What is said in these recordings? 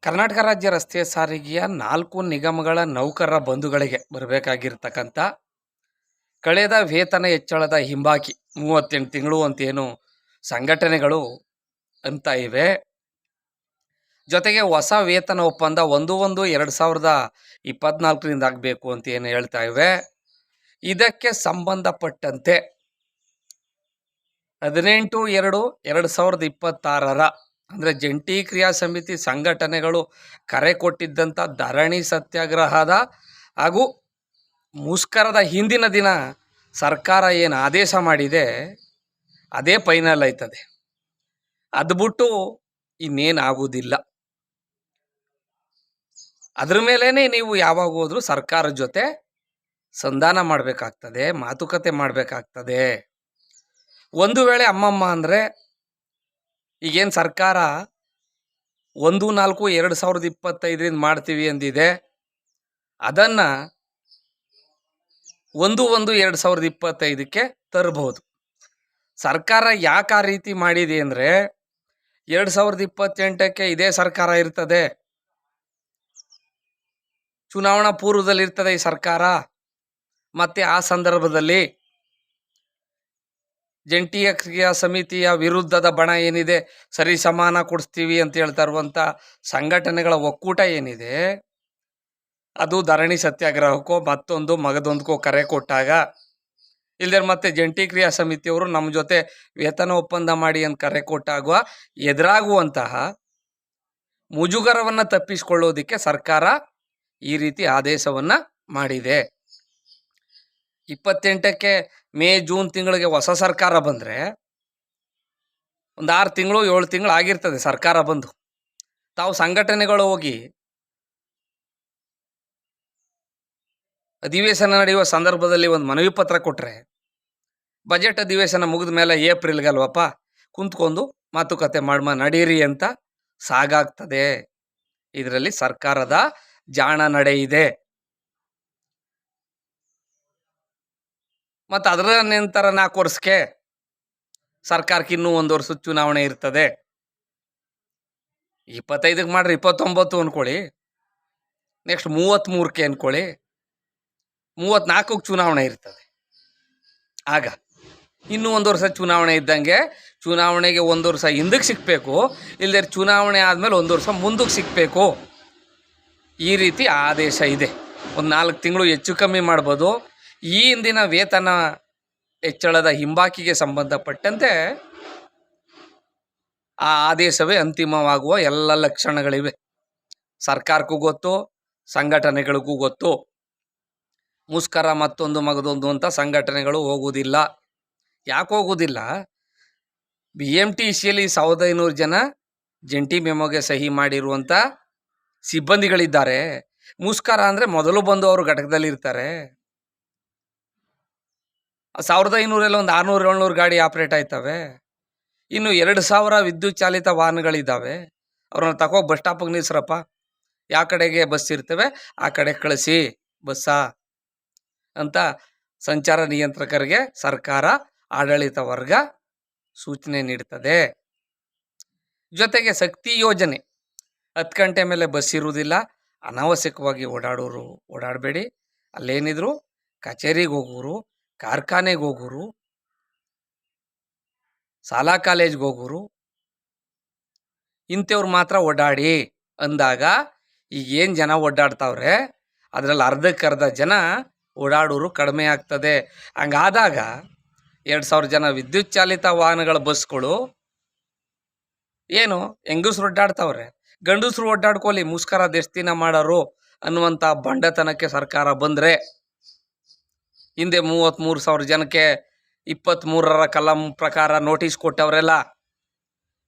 ಕರ್ನಾಟಕ ರಾಜ್ಯ ರಸ್ತೆ ಸಾರಿಗೆಯ 4 ನಿಗಮಗಳ ನೌಕರರ ಬಂಧುಗಳಿಗೆ ಬರಬೇಕಾಗಿರ್ತಕ್ಕಂಥ ಕಳೆದ ವೇತನ ಹೆಚ್ಚಳದ ಹಿಂಬಾಕಿ 38 ತಿಂಗಳು ಅಂತೇನು ಸಂಘಟನೆಗಳು ಅಂತ ಇವೆ. ಜೊತೆಗೆ ಹೊಸ ವೇತನ ಒಪ್ಪಂದ 1/1/2024 ಆಗಬೇಕು ಅಂತ ಏನು ಹೇಳ್ತಾ ಇವೆ. ಇದಕ್ಕೆ ಸಂಬಂಧಪಟ್ಟಂತೆ 18/2/2026 ಅಂದರೆ ಜಂಟಿ ಕ್ರಿಯಾ ಸಮಿತಿ ಸಂಘಟನೆಗಳು ಕರೆ ಕೊಟ್ಟಿದ್ದಂಥ ಧರಣಿ ಸತ್ಯಾಗ್ರಹದ ಹಾಗೂ ಮುಷ್ಕರದ ಹಿಂದಿನ ದಿನ ಸರ್ಕಾರ ಏನು ಆದೇಶ ಮಾಡಿದೆ ಅದೇ ಫೈನಲ್ ಆಯ್ತದೆ. ಅದು ಬಿಟ್ಟು ಇನ್ನೇನಾಗುವುದಿಲ್ಲ. ಅದ್ರ ಮೇಲೇ ನೀವು ಯಾವಾಗ ಹೋದ್ರೂ ಸರ್ಕಾರದ ಜೊತೆ ಸಂಧಾನ ಮಾಡಬೇಕಾಗ್ತದೆ, ಮಾತುಕತೆ ಮಾಡಬೇಕಾಗ್ತದೆ. ಒಂದು ವೇಳೆ ಅಮ್ಮಮ್ಮ ಅಂದರೆ ಈಗೇನು ಸರ್ಕಾರ 1/4/2025 ಮಾಡ್ತೀವಿ ಅಂದಿದೆ, ಅದನ್ನು 1/1/2025ಕ್ಕೆ ತರಬಹುದು. ಸರ್ಕಾರ ಯಾಕೆ ಆ ರೀತಿ ಮಾಡಿದೆ ಅಂದರೆ 2028ಕ್ಕೆ ಇದೇ ಸರ್ಕಾರ ಇರ್ತದೆ, ಚುನಾವಣಾ ಪೂರ್ವದಲ್ಲಿರ್ತದೆ ಈ ಸರ್ಕಾರ. ಮತ್ತು ಆ ಸಂದರ್ಭದಲ್ಲಿ ಜಂಟಿ ಕ್ರಿಯಾ ಸಮಿತಿಯ ವಿರುದ್ಧದ ಬಣ ಏನಿದೆ, ಸರಿ ಸಮಾನ ಕೊಡಿಸ್ತೀವಿ ಅಂತ ಹೇಳ್ತಾ ಇರುವಂಥ ಸಂಘಟನೆಗಳ ಒಕ್ಕೂಟ ಏನಿದೆ, ಅದು ಧರಣಿ ಸತ್ಯಾಗ್ರಹಕ್ಕೋ ಮಗದೊಂದಕ್ಕೋ ಕರೆ ಕೊಟ್ಟಾಗ, ಇಲ್ಲದೆ ಮತ್ತೆ ಜಂಟಿ ಕ್ರಿಯಾ ಸಮಿತಿಯವರು ನಮ್ಮ ಜೊತೆ ವೇತನ ಒಪ್ಪಂದ ಮಾಡಿ ಅಂತ ಕರೆ ಕೊಟ್ಟಾಗ ಎದುರಾಗುವಂತಹ ಮುಜುಗರವನ್ನು ತಪ್ಪಿಸಿಕೊಳ್ಳೋದಕ್ಕೆ ಸರ್ಕಾರ ಈ ರೀತಿ ಆದೇಶವನ್ನು ಮಾಡಿದೆ. 28ಕ್ಕೆ ಮೇ ಜೂನ್ ತಿಂಗಳಿಗೆ ಹೊಸ ಸರ್ಕಾರ ಬಂದರೆ ಒಂದು 6 ತಿಂಗಳು 7 ತಿಂಗಳು ಆಗಿರ್ತದೆ ಸರ್ಕಾರ ಬಂದು. ತಾವು ಸಂಘಟನೆಗಳು ಹೋಗಿ ಅಧಿವೇಶನ ನಡೆಯುವ ಸಂದರ್ಭದಲ್ಲಿ ಒಂದು ಮನವಿ ಪತ್ರ ಕೊಟ್ಟರೆ, ಬಜೆಟ್ ಅಧಿವೇಶನ ಮುಗಿದ ಮೇಲೆ ಏಪ್ರಿಲ್ಗಲ್ವಪ್ಪ ಕುಂತ್ಕೊಂಡು ಮಾತುಕತೆ ನಡೀರಿ ಅಂತ ಸಾಗಾಗ್ತದೆ. ಇದರಲ್ಲಿ ಸರ್ಕಾರದ ಜಾಣ ನಡೆ ಇದೆ. ಮತ್ತು ಅದರ ನಂತರ 4 ವರ್ಷಕ್ಕೆ ಸರ್ಕಾರಕ್ಕೆ ಇನ್ನೂ 1 ವರ್ಷದ ಚುನಾವಣೆ ಇರ್ತದೆ. 25ಕ್ಕೆ ಮಾಡ್ರಿ, 29 ಅಂದ್ಕೊಳ್ಳಿ, ನೆಕ್ಸ್ಟ್ 33ಕ್ಕೆ ಅಂದ್ಕೊಳ್ಳಿ, 34ಕ್ಕೆ ಚುನಾವಣೆ ಇರ್ತದೆ. ಆಗ ಇನ್ನೂ 1 ವರ್ಷ ಚುನಾವಣೆ ಇದ್ದಂಗೆ ಚುನಾವಣೆಗೆ 1 ವರ್ಷ ಹಿಂದಕ್ಕೆ ಸಿಗಬೇಕು, ಇಲ್ಲದೆ ಚುನಾವಣೆ ಆದಮೇಲೆ 1 ವರ್ಷ ಮುಂದಕ್ಕೆ ಸಿಗಬೇಕು. ಈ ರೀತಿ ಆದೇಶ ಇದೆ. ಒಂದು 4 ತಿಂಗಳು ಹೆಚ್ಚು ಕಮ್ಮಿ ಮಾಡ್ಬೋದು. ಈ ಹಿಂದಿನ ವೇತನ ಹೆಚ್ಚಳದ ಹಿಂಬಾಕಿಗೆ ಸಂಬಂಧಪಟ್ಟಂತೆ ಆ ಆದೇಶವೇ ಅಂತಿಮವಾಗುವ ಎಲ್ಲ ಲಕ್ಷಣಗಳಿವೆ. ಸರ್ಕಾರಕ್ಕೂ ಗೊತ್ತು, ಸಂಘಟನೆಗಳಿಗೂ ಗೊತ್ತು. ಮುಷ್ಕರ ಮಗದೊಂದು ಅಂತ ಸಂಘಟನೆಗಳು ಹೋಗುವುದಿಲ್ಲ. ಯಾಕೆ ಹೋಗುವುದಿಲ್ಲ? BMTCಯಲ್ಲಿ 1500 ಜನ ಜಂಟಿ ಮೆಮೊಗೆ ಸಹಿ ಮಾಡಿರುವಂಥ ಸಿಬ್ಬಂದಿಗಳಿದ್ದಾರೆ. ಮುಷ್ಕರ ಅಂದರೆ ಮೊದಲು ಬಂದು ಅವರು ಘಟಕದಲ್ಲಿ ಇರ್ತಾರೆ. 1500 ಒಂದು 600-700 ಗಾಡಿ ಆಪ್ರೇಟ್ ಆಯ್ತವೆ. ಇನ್ನು 2000 ವಿದ್ಯುತ್ ಚಾಲಿತ ವಾಹನಗಳಿದ್ದಾವೆ. ಅವ್ರನ್ನ ತಗೋ ಬಸ್ ಸ್ಟಾಪಿಗೆ ನಿಲ್ಲಿಸ್ರಪ್ಪ, ಯಾವ ಕಡೆಗೆ ಬಸ್ ಇರ್ತವೆ ಆ ಕಡೆ ಕಳಿಸಿ ಬಸ್ಸಾ ಅಂತ ಸಂಚಾರ ನಿಯಂತ್ರಕರಿಗೆ ಸರ್ಕಾರ ಆಡಳಿತ ವರ್ಗ ಸೂಚನೆ ನೀಡ್ತದೆ. ಜೊತೆಗೆ ಶಕ್ತಿ ಯೋಜನೆ 10 ಗಂಟೆ ಮೇಲೆ ಬಸ್ ಇರುವುದಿಲ್ಲ. ಅನಾವಶ್ಯಕವಾಗಿ ಓಡಾಡೋರು ಓಡಾಡಬೇಡಿ. ಅಲ್ಲೇನಿದ್ರು ಕಚೇರಿಗೆ ಹೋಗೋರು, ಕಾರ್ಖಾನೆಗೆ ಹೋಗೋರು, ಶಾಲಾ ಕಾಲೇಜ್ಗೆ ಹೋಗೋರು ಇಂಥವ್ರು ಮಾತ್ರ ಓಡಾಡಿ ಅಂದಾಗ ಈಗೇನು ಜನ ಓಡಾಡ್ತಾವ್ರೆ ಅದರಲ್ಲಿ ಅರ್ಧಕ್ಕರ್ಧ ಜನ ಓಡಾಡೋರು ಕಡಿಮೆ ಆಗ್ತದೆ. ಹಂಗಾದಾಗ 2000 ಜನ ವಿದ್ಯುತ್ ಚಾಲಿತ ವಾಹನಗಳ ಬಸ್ಗಳು ಏನು ಹೆಂಗಸ್ರು ಓಡಾಡ್ತಾವ್ರೆ, ಗಂಡಸರು ಓಡಾಡ್ಕೊಳ್ಳಿ, ಮುಷ್ಕರ ಎಷ್ಟು ದಿನ ಮಾಡೋರು ಅನ್ನುವಂಥ ಬಂಡತನಕ್ಕೆ ಸರ್ಕಾರ ಬಂದರೆ, ಹಿಂದೆ 33,000 ಜನಕ್ಕೆ 23ರ ಕಲಂ ಪ್ರಕಾರ ನೋಟಿಸ್ ಕೊಟ್ಟವರೆಲ್ಲ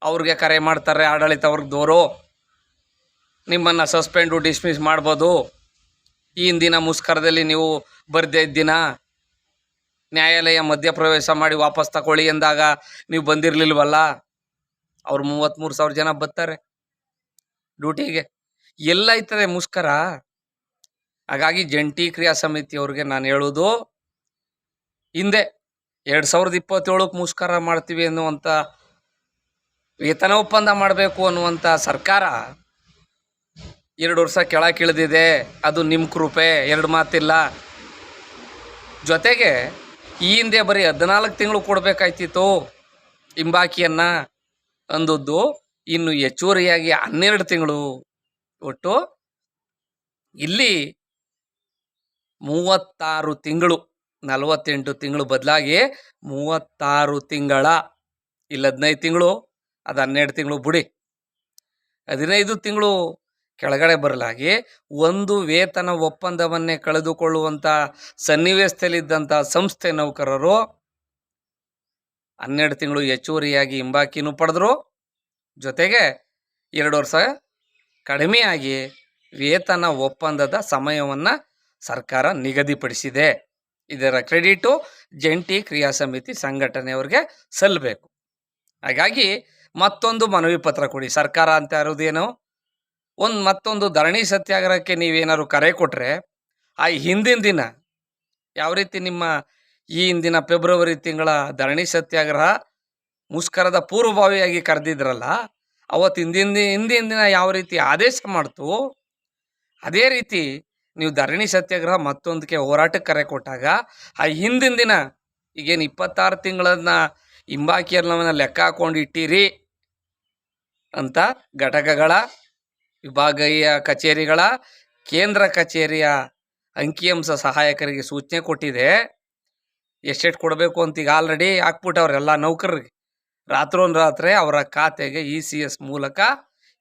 ಅವ್ರಿಗೆ ಕರೆ ಮಾಡ್ತಾರೆ ಆಡಳಿತ ವರ್ಗದವರು, ನಿಮ್ಮನ್ನು ಸಸ್ಪೆಂಡು ಡಿಸ್ಮಿಸ್ ಮಾಡ್ಬೋದು, ಈ ಹಿಂದಿನ ಮುಷ್ಕರದಲ್ಲಿ ನೀವು ಬರದೇ ಇದ್ದಿನ ನ್ಯಾಯಾಲಯ ಮಧ್ಯಪ್ರವೇಶ ಮಾಡಿ ವಾಪಸ್ ತಗೊಳ್ಳಿ ಎಂದಾಗ ನೀವು ಬಂದಿರಲಿಲ್ವಲ್ಲ, ಅವ್ರು 33,000 ಜನ ಬರ್ತಾರೆ ಡ್ಯೂಟಿಗೆ. ಎಲ್ಲ ಐತದೆ ಮುಷ್ಕರ. ಹಾಗಾಗಿ ಜಂಟಿ ಕ್ರಿಯಾ ಸಮಿತಿಯವ್ರಿಗೆ ನಾನು ಹೇಳೋದು, ಹಿಂದೆ 2027ಕ್ಕೆ ಮುಷ್ಕರ ಮಾಡ್ತೀವಿ ಅನ್ನುವಂಥ ವೇತನ ಒಪ್ಪಂದ ಮಾಡಬೇಕು ಅನ್ನುವಂಥ ಸರ್ಕಾರ 2 ವರ್ಷ ಕೆಳಗಿಳಿದಿದೆ, ಅದು ನಿಮ್ಮ ಕೃಪೆ, 2 ಮಾತಿಲ್ಲ. ಜೊತೆಗೆ ಈ ಹಿಂದೆ ಬರೀ 14 ತಿಂಗಳು ಕೊಡಬೇಕಾಯ್ತಿತ್ತು ಹಿಂಬಾಕಿಯನ್ನು ಅಂದದ್ದು, ಇನ್ನು ಹೆಚ್ಚುವರಿಯಾಗಿ 12 ತಿಂಗಳು. ಒಟ್ಟು ಇಲ್ಲಿ 36 ತಿಂಗಳು, 48 ತಿಂಗಳು ಬದಲಾಗಿ 36 ತಿಂಗಳ. ಇಲ್ಲಿ 15 ತಿಂಗಳು, ಅದು 12 ತಿಂಗಳು ಬಿಡಿ, 15 ತಿಂಗಳು ಕೆಳಗಡೆ ಬರಲಾಗಿ ಒಂದು ವೇತನ ಒಪ್ಪಂದವನ್ನೇ ಕಳೆದುಕೊಳ್ಳುವಂಥ ಸನ್ನಿವೇಶದಲ್ಲಿದ್ದಂಥ ಸಂಸ್ಥೆ ನೌಕರರು 12 ತಿಂಗಳು ಹೆಚ್ಚುವರಿಯಾಗಿ ಹಿಂಬಾಕಿನೂ ಪಡೆದ್ರು. ಜೊತೆಗೆ 2 ವರ್ಷ ಕಡಿಮೆಯಾಗಿ ವೇತನ ಒಪ್ಪಂದದ ಸಮಯವನ್ನು ಸರ್ಕಾರ ನಿಗದಿಪಡಿಸಿದೆ. ಇದರ ಕ್ರೆಡಿಟು ಜಂಟಿ ಕ್ರಿಯಾ ಸಮಿತಿ ಸಂಘಟನೆಯವ್ರಿಗೆ ಸಲ್ಲಬೇಕು. ಹಾಗಾಗಿ ಮತ್ತೊಂದು ಮನವಿ ಪತ್ರ ಕೊಡಿ. ಸರ್ಕಾರ ಅಂತ ಇರೋದೇನು, ಮತ್ತೊಂದು ಧರಣಿ ಸತ್ಯಾಗ್ರಹಕ್ಕೆ ನೀವೇನಾದ್ರು ಕರೆ ಕೊಟ್ಟರೆ, ಆ ಹಿಂದಿನ ದಿನ ಯಾವ ರೀತಿ ನಿಮ್ಮ ಈ ಹಿಂದಿನ ಫೆಬ್ರವರಿ ತಿಂಗಳ ಧರಣಿ ಸತ್ಯಾಗ್ರಹ ಮುಷ್ಕರದ ಪೂರ್ವಭಾವಿಯಾಗಿ ಕರೆದಿದ್ರಲ್ಲ, ಅವತ್ತು ಹಿಂದಿನ ದಿನ ಯಾವ ರೀತಿ ಆದೇಶ ಮಾಡ್ತು, ಅದೇ ರೀತಿ ನೀವು ಧರಣಿ ಸತ್ಯಾಗ್ರಹ ಮತ್ತೊಂದಕ್ಕೆ ಹೋರಾಟಕ್ಕೆ ಕರೆ ಕೊಟ್ಟಾಗ ಆ ಹಿಂದಿನ ದಿನ ಈಗೇನು 26 ತಿಂಗಳನ್ನ ಹಿಂಬಾಕಿಯನ್ನ ಲೆಕ್ಕ ಹಾಕೊಂಡು ಇಟ್ಟಿರಿ ಅಂತ ಘಟಕಗಳ, ವಿಭಾಗೀಯ ಕಚೇರಿಗಳ, ಕೇಂದ್ರ ಕಚೇರಿಯ ಅಂಕಿಅಂಶ ಸಹಾಯಕರಿಗೆ ಸೂಚನೆ ಕೊಟ್ಟಿದೆ. ಎಷ್ಟೆಷ್ಟು ಕೊಡಬೇಕು ಅಂತ ಈಗ ಆಲ್ರೆಡಿ ಹಾಕ್ಬಿಟ್ಟವ್ರೆಲ್ಲ ನೌಕರರಿಗೆ. ರಾತ್ರೋನ್ರಾತ್ರಿ ಅವರ ಖಾತೆಗೆ ECS ಮೂಲಕ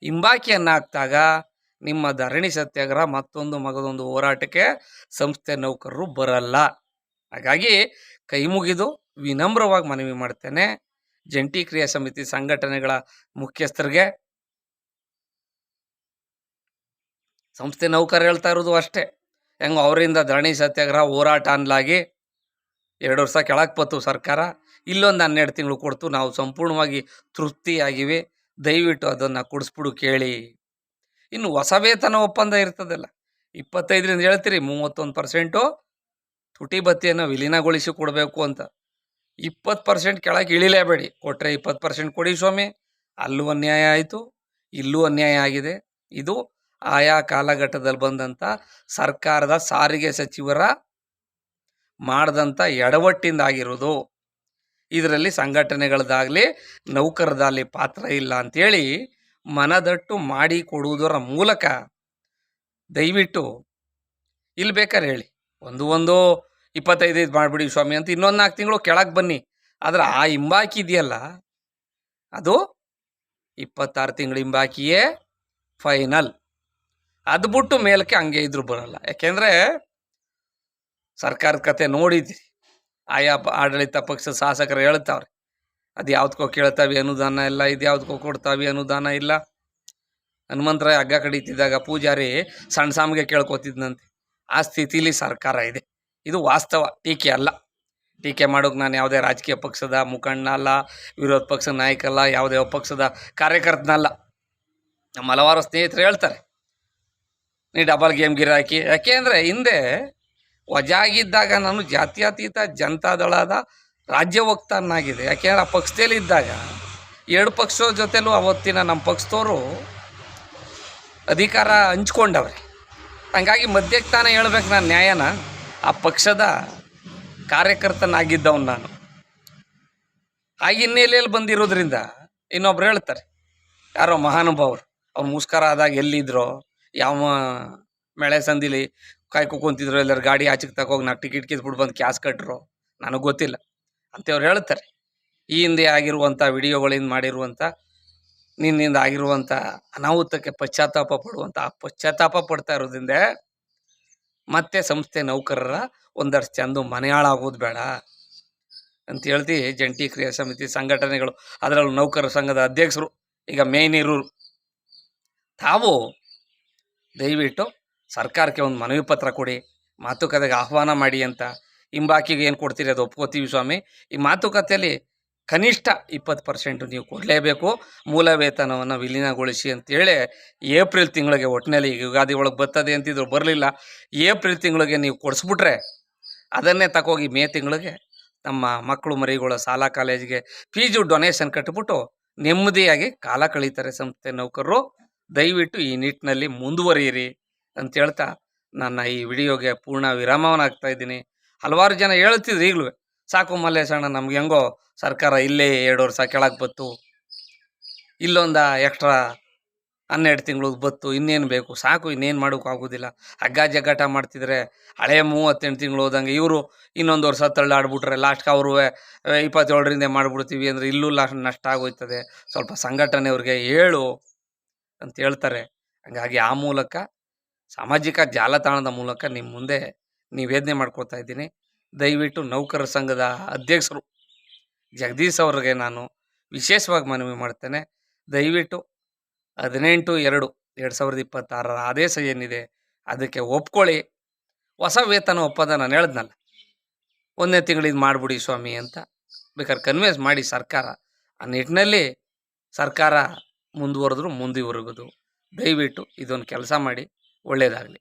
ಹಿಂಬಾಕಿಯನ್ನು ಹಾಕಿದಾಗ ನಿಮ್ಮ ಧರಣಿ ಸತ್ಯಾಗ್ರಹ ಮಗದೊಂದು ಹೋರಾಟಕ್ಕೆ ಸಂಸ್ಥೆ ನೌಕರರು ಬರಲ್ಲ. ಹಾಗಾಗಿ ಕೈ ಮುಗಿದು ವಿನಮ್ರವಾಗಿ ಮನವಿ ಮಾಡ್ತೇನೆ ಜಂಟಿ ಕ್ರಿಯಾ ಸಮಿತಿ ಸಂಘಟನೆಗಳ ಮುಖ್ಯಸ್ಥರಿಗೆ. ಸಂಸ್ಥೆ ನೌಕರರು ಹೇಳ್ತಾ ಇರೋದು ಅಷ್ಟೇ, ಹೆಂಗೆ ಅವರಿಂದ ಧರಣಿ ಸತ್ಯಾಗ್ರಹ ಹೋರಾಟ ಅನ್ಲಾಗಿ 2 ವರ್ಷ ಕೆಳಗೆ ಬತ್ತು ಸರ್ಕಾರ, ಇಲ್ಲೊಂದು 12 ತಿಂಗಳು ಕೊಡ್ತು, ನಾವು ಸಂಪೂರ್ಣವಾಗಿ ತೃಪ್ತಿಯಾಗಿವೆ, ದಯವಿಟ್ಟು ಅದನ್ನು ಕೊಡಿಸ್ಬಿಡು ಕೇಳಿ. ಇನ್ನು ಹೊಸ ವೇತನ ಒಪ್ಪಂದ ಇರ್ತದಲ್ಲ, 25ರಿಂದ ಹೇಳ್ತೀರಿ 31% ತುಟಿ ಭತ್ಯೆಯನ್ನು ವಿಲೀನಗೊಳಿಸಿ ಕೊಡಬೇಕು ಅಂತ. 20% ಕೆಳಗೆ ಇಳಿಲೇಬೇಡಿ, ಕೊಟ್ಟರೆ 20% ಕೊಡಿ ಸ್ವಾಮಿ. ಅಲ್ಲೂ ಅನ್ಯಾಯ ಆಯಿತು, ಇಲ್ಲೂ ಅನ್ಯಾಯ ಆಗಿದೆ. ಇದು ಆಯಾ ಕಾಲಘಟ್ಟದಲ್ಲಿ ಬಂದಂಥ ಸರ್ಕಾರದ ಸಾರಿಗೆ ಸಚಿವರ ಮಾಡಿದಂಥ ಎಡವಟ್ಟಿಂದಾಗಿರೋದು. ಇದರಲ್ಲಿ ಸಂಘಟನೆಗಳದಾಗಲಿ ನೌಕರದಾಗಲಿ ಪಾತ್ರ ಇಲ್ಲ ಅಂಥೇಳಿ ಮನದಟ್ಟು ಮಾಡಿ ಕೊಡುವುದರ ಮೂಲಕ ದಯವಿಟ್ಟು ಇಲ್ಲಿ ಬೇಕಾದ್ರೆ ಹೇಳಿ, ಒಂದು 25 ಮಾಡಿಬಿಡಿ ಸ್ವಾಮಿ ಅಂತ, ಇನ್ನೊಂದು 4 ತಿಂಗಳು ಕೆಳಗೆ ಬನ್ನಿ. ಆದರೆ ಆ ಹಿಂಬಾಕಿ ಇದೆಯಲ್ಲ, ಅದು 26 ತಿಂಗಳು ಹಿಂಬಾಕಿಯೇ ಫೈನಲ್. ಅದು ಬಿಟ್ಟು ಮೇಲಕ್ಕೆ ಹಂಗೆ ಇದ್ರೂ ಬರಲ್ಲ. ಯಾಕೆಂದರೆ ಸರ್ಕಾರದ ಕತೆ ನೋಡಿದ್ರಿ, ಆಯಾ ಆಡಳಿತ ಪಕ್ಷದ ಶಾಸಕರು ಹೇಳ್ತಾವ್ರೆ, ಅದು ಯಾವುದಕ್ಕೋ ಕೇಳ್ತಾವೆ ಅನುದಾನ ಇಲ್ಲ, ಇದು ಯಾವುದಕ್ಕೋ ಕೊಡ್ತಾವೆ ಅನುದಾನ ಇಲ್ಲ. ಹನುಮಂತರಾಯ ಹಗ್ಗ ಕಡಿತಿದ್ದಾಗ ಪೂಜಾರಿ ಸಣ್ಣ ಸಾಮಿಗೆ ಕೇಳ್ಕೊತಿದ್ನಂತೆ. ಆ ಸ್ಥಿತಿಲಿ ಸರ್ಕಾರ ಇದೆ. ಇದು ವಾಸ್ತವ, ಟೀಕೆ ಅಲ್ಲ. ಟೀಕೆ ಮಾಡೋಕೆ ನಾನು ಯಾವುದೇ ರಾಜಕೀಯ ಪಕ್ಷದ ಮುಖಂಡ ಅಲ್ಲ, ವಿರೋಧ ಪಕ್ಷದ ನಾಯಕ ಅಲ್ಲ, ಯಾವುದೇ ಪಕ್ಷದ ಕಾರ್ಯಕರ್ತನಲ್ಲ. ನಮ್ಮ ಹಲವಾರು ಸ್ನೇಹಿತರು ಹೇಳ್ತಾರೆ, ನೀ ಡಬಲ್ ಗೇಮ್ ಗಿರಾಕಿ. ಯಾಕೆ ಅಂದರೆ ಹಿಂದೆ ವಜಾಗಿದ್ದಾಗ ನಾನು ಜಾತ್ಯತೀತ ಜನತಾದಳದ ರಾಜ್ಯ ವಕ್ತಾರನಾಗಿದೆ. ಯಾಕೆಂದರೆ ಆ ಪಕ್ಷದಲ್ಲಿ ಇದ್ದಾಗ 2 ಪಕ್ಷದ ಜೊತೆಲೂ ಅವತ್ತಿನ ನಮ್ಮ ಪಕ್ಷದವರು ಅಧಿಕಾರ ಹಂಚ್ಕೊಂಡವ್ರೆ. ಹಂಗಾಗಿ ಮಧ್ಯಕ್ಕೆ ತಾನೇ ಹೇಳ್ಬೇಕು ನಾನು ನ್ಯಾಯನ. ಆ ಪಕ್ಷದ ಕಾರ್ಯಕರ್ತನಾಗಿದ್ದವನು ನಾನು. ಆ ಹಿನ್ನೆಲೆಯಲ್ಲಿ ಬಂದಿರೋದ್ರಿಂದ ಇನ್ನೊಬ್ರು ಹೇಳ್ತಾರೆ, ಯಾರೋ ಮಹಾನುಭಾವರು, ಅವ್ರು ಮುಷ್ಕರ ಆದಾಗ ಎಲ್ಲಿದ್ರೋ, ಯಾವ ಮಳೆ ಸಂದಿಲಿ ಕಾಯ್ಕೊಂತಿದ್ರು, ಎಲ್ಲರ ಗಾಡಿ ಆಚೆಗೆ ತಗೋಗಿ ನಾ ಟಿಕೆಟ್ ಕಿತ್ಬಿಟ್ಟು ಬಂದು ಕ್ಯಾಸ್ ಕಟ್ಟರು, ನನಗೆ ಗೊತ್ತಿಲ್ಲ ಅಂತೇವ್ರು ಹೇಳ್ತಾರೆ. ಈ ಹಿಂದೆ ಆಗಿರುವಂಥ ವಿಡಿಯೋಗಳಿಂದ ಮಾಡಿರುವಂಥ ನಿನ್ನಿಂದ ಆಗಿರುವಂಥ ಅನಾಹುತಕ್ಕೆ ಪಶ್ಚಾತ್ತಾಪ ಪಡುವಂಥ ಆ ಪಶ್ಚಾತ್ತಾಪ ಪಡ್ತಾ ಇರೋದ್ರಿಂದ ಮತ್ತೆ ಸಂಸ್ಥೆ ನೌಕರರ ಒಂದಷ್ಟು ಚಂದ ಮನೆಯಾಳಾಗೋದು ಬೇಡ ಅಂತ ಹೇಳ್ತಿ ಜಂಟಿ ಕ್ರಿಯಾ ಸಮಿತಿ ಸಂಘಟನೆಗಳು, ಅದರಲ್ಲೂ ನೌಕರರ ಸಂಘದ ಅಧ್ಯಕ್ಷರು, ಈಗ ಮೇನ್ ಇರೋರು, ತಾವು ದಯವಿಟ್ಟು ಸರ್ಕಾರಕ್ಕೆ ಒಂದು ಮನವಿ ಪತ್ರ ಕೊಡಿ, ಮಾತುಕತೆಗೆ ಆಹ್ವಾನ ಮಾಡಿ ಅಂತ. ಹಿಂಬಾಕಿಗೆ ಏನು ಕೊಡ್ತೀರಿ ಅದು ಒಪ್ಕೋತೀವಿ ಸ್ವಾಮಿ, ಈ ಮಾತುಕತೆಯಲ್ಲಿ ಕನಿಷ್ಠ 20% ನೀವು ಕೊಡಲೇಬೇಕು, ಮೂಲ ವೇತನವನ್ನು ವಿಲೀನಗೊಳಿಸಿ ಅಂತೇಳಿ ಏಪ್ರಿಲ್ ತಿಂಗಳಿಗೆ, ಒಟ್ಟಿನಲ್ಲಿ ಯುಗಾದಿ ಒಳಗೆ ಬರ್ತದೆ ಅಂತಿದ್ರು, ಬರಲಿಲ್ಲ, ಏಪ್ರಿಲ್ ತಿಂಗಳಿಗೆ ನೀವು ಕೊಡಿಸ್ಬಿಟ್ರೆ ಅದನ್ನೇ ತಗೋಗಿ ಮೇ ತಿಂಗಳಿಗೆ ನಮ್ಮ ಮಕ್ಕಳು ಮರಿಗಳ ಶಾಲಾ ಕಾಲೇಜಿಗೆ ಫೀಸು ಡೊನೇಷನ್ ಕಟ್ಬಿಟ್ಟು ನೆಮ್ಮದಿಯಾಗಿ ಕಾಲ ಕಳೀತಾರೆ ಸಂಸ್ಥೆ ನೌಕರರು. ದಯವಿಟ್ಟು ಈ ನಿಟ್ಟಿನಲ್ಲಿ ಮುಂದುವರಿಯಿರಿ ಅಂತ ಹೇಳ್ತಾ ನನ್ನ ಈ ವಿಡಿಯೋಗೆ ಪೂರ್ಣ ವಿರಾಮವನ್ನು ಹಾಕ್ತಾ ಇದ್ದೀನಿ. ಹಲವಾರು ಜನ ಹೇಳ್ತಿದ್ರು ಈಗಲೂ, ಸಾಕು ಮಲ್ಲೇಶಣ್ಣ ನಮ್ಗೆ ಹೆಂಗೋ ಸರ್ಕಾರ ಇಲ್ಲೇ 2 ವರ್ಷ ಕೆಳಗೆ ಬತ್ತು, ಇಲ್ಲೊಂದು ಎಕ್ಸ್ಟ್ರಾ 12 ತಿಂಗಳು ಬತ್ತು, ಇನ್ನೇನು ಬೇಕು, ಸಾಕು, ಇನ್ನೇನು ಮಾಡೋಕ್ಕಾಗೋದಿಲ್ಲ. ಹಗ್ಗ ಜಗ್ಗಾಟ ಮಾಡ್ತಿದ್ರೆ ಹಳೆ 38 ತಿಂಗಳು ಹೋದಂಗೆ ಇವರು ಇನ್ನೊಂದು ವರ್ಷ ತಳ್ಳಾಡ್ಬಿಟ್ರೆ ಲಾಸ್ಟ್ಗೆ ಅವರು 27ರಿಂದ ಮಾಡಿಬಿಡ್ತೀವಿ ಅಂದರೆ ಇಲ್ಲೂ ಲಾಸ್ಟ್ ನಷ್ಟ ಆಗೋಯ್ತದೆ, ಸ್ವಲ್ಪ ಸಂಘಟನೆಯವ್ರಿಗೆ ಹೇಳು ಅಂತ ಹೇಳ್ತಾರೆ. ಹಂಗಾಗಿ ಆ ಮೂಲಕ ಸಾಮಾಜಿಕ ಜಾಲತಾಣದ ಮೂಲಕ ನಿಮ್ಮ ಮುಂದೆ ನಿವೇದನೆ ಮಾಡ್ಕೊತಾ ಇದ್ದೀನಿ. ದಯವಿಟ್ಟು ನೌಕರರ ಸಂಘದ ಅಧ್ಯಕ್ಷರು ಜಗದೀಶ್ ಅವ್ರಿಗೆ ನಾನು ವಿಶೇಷವಾಗಿ ಮನವಿ ಮಾಡ್ತೇನೆ, ದಯವಿಟ್ಟು 18/2/2026 ಆದೇಶ ಏನಿದೆ ಅದಕ್ಕೆ ಒಪ್ಕೊಳ್ಳಿ. ಹೊಸ ವೇತನ ಒಪ್ಪಂದ ನಾನು ಹೇಳಿದ್ನಲ್ಲ, 1ನೇ ತಿಂಗಳಿದ್ದು ಮಾಡಿಬಿಡಿ ಸ್ವಾಮಿ ಅಂತ ಬೇಕಾದ್ರೆ ಕನ್ವಿನ್ಸ್ ಮಾಡಿ ಸರ್ಕಾರ. ಆ ನಿಟ್ಟಿನಲ್ಲಿ ಸರ್ಕಾರ ಮುಂದುವರೆದ್ರು ಮುಂದುವರೆಗೋದು. ದಯವಿಟ್ಟು ಇದೊಂದು ಕೆಲಸ ಮಾಡಿ, ಒಳ್ಳೆಯದಾಗಲಿ.